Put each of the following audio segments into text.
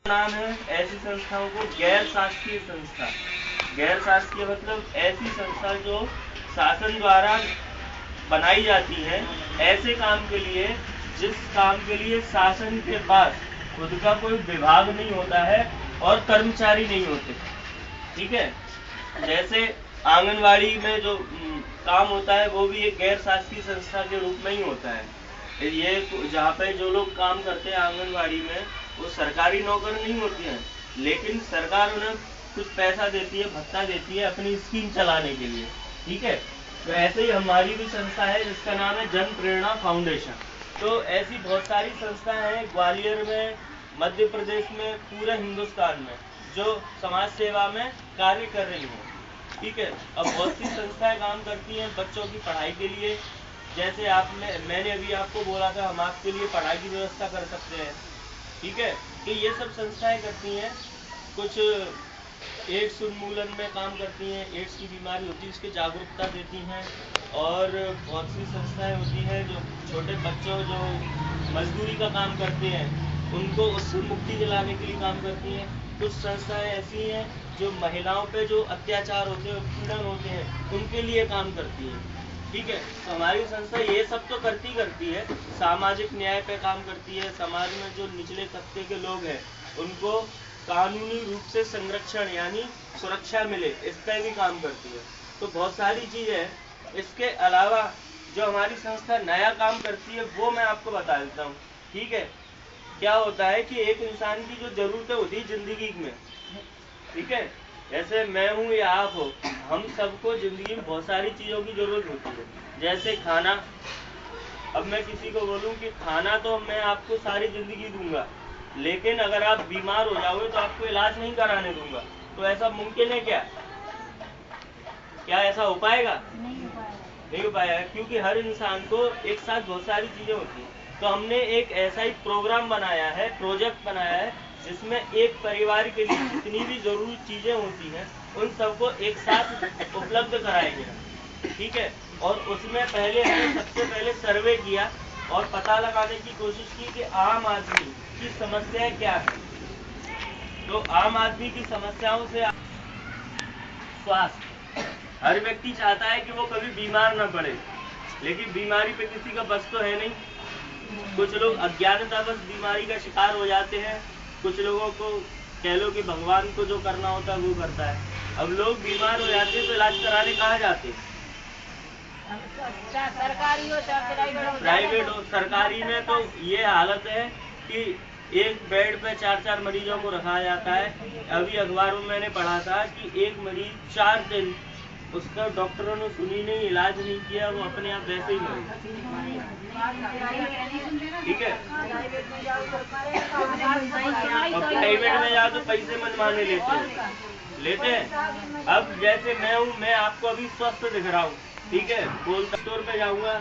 नाम है ऐसी संस्थाओं को गैर शासकीय संस्था। गैर शासकीय मतलब ऐसी संस्था जो शासन द्वारा बनाई जाती है ऐसे काम के लिए जिस काम के लिए शासन के पास खुद का कोई विभाग नहीं होता है और कर्मचारी नहीं होते। ठीक है, जैसे आंगनवाड़ी में जो काम होता है वो भी एक गैर शासकीय संस्था के रूप में ही होता है। ये जहाँ पे जो लोग काम करते हैं आंगनवाड़ी में वो सरकारी नौकर नहीं होती हैं, लेकिन सरकार उन्हें कुछ पैसा देती है, भत्ता देती है अपनी स्कीम चलाने के लिए। ठीक है, तो ऐसे ही हमारी भी संस्था है जिसका नाम है जन प्रेरणा फाउंडेशन। तो ऐसी बहुत सारी संस्थाएं हैं ग्वालियर में, मध्य प्रदेश में, पूरे हिंदुस्तान में जो समाज सेवा में कार्य कर रही हैं। ठीक है, अब बहुत सी संस्थाएं काम करती हैं बच्चों की पढ़ाई के लिए। जैसे मैंने अभी आपको बोला था हम आपके लिए पढ़ाई की व्यवस्था कर सकते हैं। ठीक है, तो ये सब संस्थाएं करती हैं। कुछ एड्स उन्मूलन में काम करती हैं, एड्स की बीमारी होती है उसकी जागरूकता देती हैं। और बहुत सी संस्थाएं होती हैं जो छोटे बच्चों जो मजदूरी का काम करते हैं उनको उससे मुक्ति दिलाने के लिए काम करती हैं। कुछ संस्थाएं ऐसी हैं जो महिलाओं पे जो अत्याचार होते हैं, उत्पीड़न होते हैं, उनके लिए काम करती हैं। ठीक है, तो हमारी संस्था ये सब तो करती है, सामाजिक न्याय पे काम करती है। समाज में जो निचले तबके के लोग हैं उनको कानूनी रूप से संरक्षण यानी सुरक्षा मिले, इस पर भी काम करती है। तो बहुत सारी चीजें। इसके अलावा जो हमारी संस्था नया काम करती है वो मैं आपको बता देता हूँ। ठीक है, क्या होता है कि एक इंसान की जो जरूरतें होती है जिंदगी में, ठीक है, जैसे मैं हूँ या आप हो, हम सबको जिंदगी में बहुत सारी चीजों की जरूरत होती है। जैसे खाना, अब मैं किसी को बोलूँ कि खाना तो मैं आपको सारी जिंदगी दूंगा, लेकिन अगर आप बीमार हो जाओगे तो आपको इलाज नहीं कराने दूंगा। तो ऐसा मुमकिन है क्या? क्या ऐसा हो पाएगा? नहीं हो पाएगा, क्योंकि हर इंसान को एक साथ बहुत सारी चीजें होती हैं। तो हमने एक ऐसा ही प्रोग्राम बनाया है, प्रोजेक्ट बनाया है, जिसमें एक परिवार के लिए जितनी भी जरूरी चीजें होती हैं उन सबको एक साथ उपलब्ध कराएंगे। ठीक है, और उसमें हमने सबसे पहले सर्वे किया और पता लगाने की कोशिश की कि आम आदमी की समस्याएं क्या है। तो आम आदमी की समस्याओं से स्वास्थ्य, हर व्यक्ति चाहता है कि वो कभी बीमार ना पड़े, लेकिन बीमारी पे किसी का बस तो है नहीं। कुछ लोग अज्ञानतावश बीमारी का शिकार हो जाते हैं, कुछ लोगों को कह लो कि भगवान को जो करना होता है वो करता है। अब लोग बीमार हो जाते हैं तो इलाज कराने कहाँ जाते हैं? सरकारी हो चाहे प्राइवेट हो। सरकारी में तो ये हालत है कि एक बेड पे 4 मरीजों को रखा जाता है। अभी अखबारों में मैंने पढ़ा था कि एक मरीज 4 दिन उसका डॉक्टरों ने सुनी नहीं, इलाज नहीं किया, वो अपने आप वैसे ही मर। ठीक है, और प्राइवेट में जाओ तो पैसे मनमाने लेते हैं। अब जैसे मैं हूँ, मैं आपको अभी स्वस्थ दिख रहा हूँ, ठीक है, स्टोर पे जाऊंगा,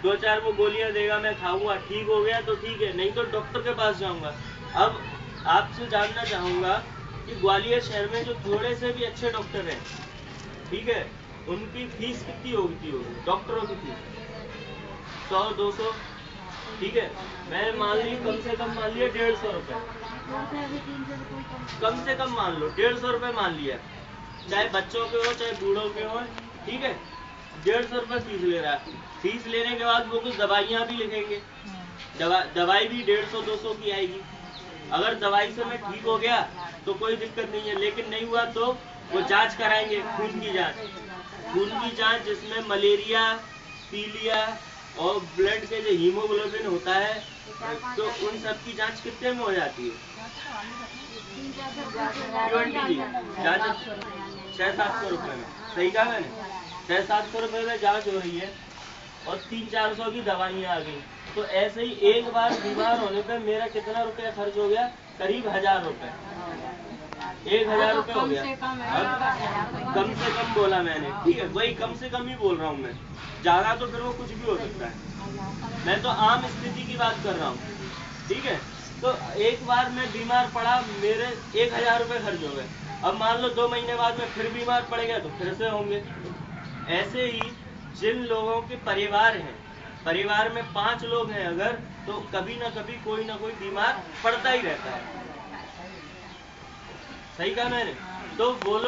2-4 वो गोलियां देगा, मैं खाऊंगा, ठीक हो गया तो ठीक है, नहीं तो डॉक्टर के पास जाऊंगा। अब आपसे जानना चाहूंगा कि ग्वालियर शहर में जो थोड़े से भी अच्छे डॉक्टर हैं, ठीक है, उनकी फीस कितनी होगी डॉक्टरों की फीस? 100-200। ठीक है, मैं मान ली कम से कम मान लिया 150 रुपए, कम से कम मान लो 150 रुपए मान लिया, चाहे बच्चों के हो चाहे बूढ़ों के हो। ठीक है, 150 रुपए फीस ले रहा है। फीस लेने के बाद वो कुछ दवाइयाँ भी लिखेंगे, दवाई भी 150-200 की आएगी। अगर दवाई से मैं ठीक हो गया तो कोई दिक्कत नहीं है, लेकिन नहीं हुआ तो वो जांच कराएंगे, खून की जांच जिसमें मलेरिया, पीलिया और ब्लड के जो हीमोग्लोबिन होता है, तो उन सब की जांच कितने में हो जाती है? 20 की जांच 600-700 रुपए में। सही कहा मैंने, 600-700 रुपए में जांच हो रही है और 300-400 की दवाइयाँ आ गई। तो ऐसे ही एक बार बीमार होने पे मेरा कितना रुपया खर्च हो गया? करीब 1000 रुपए। 1000 रुपए हो गया। अब कम से कम बोला मैंने, ठीक है, वही कम से कम ही बोल रहा हूँ मैं, ज्यादा तो फिर वो कुछ भी हो सकता है। मैं तो आम स्थिति की बात कर रहा हूँ। ठीक है, तो एक बार मैं बीमार पड़ा, मेरे 1000 रुपए खर्च हो गए। अब मान लो 2 महीने बाद में फिर बीमार पड़ गया तो फिर से होंगे। ऐसे ही जिन लोगों के परिवार हैं, परिवार में 5 लोग हैं अगर, तो कभी ना कभी कोई ना कोई बीमार पड़ता ही रहता है। सही कहा मैंने? तो बोलो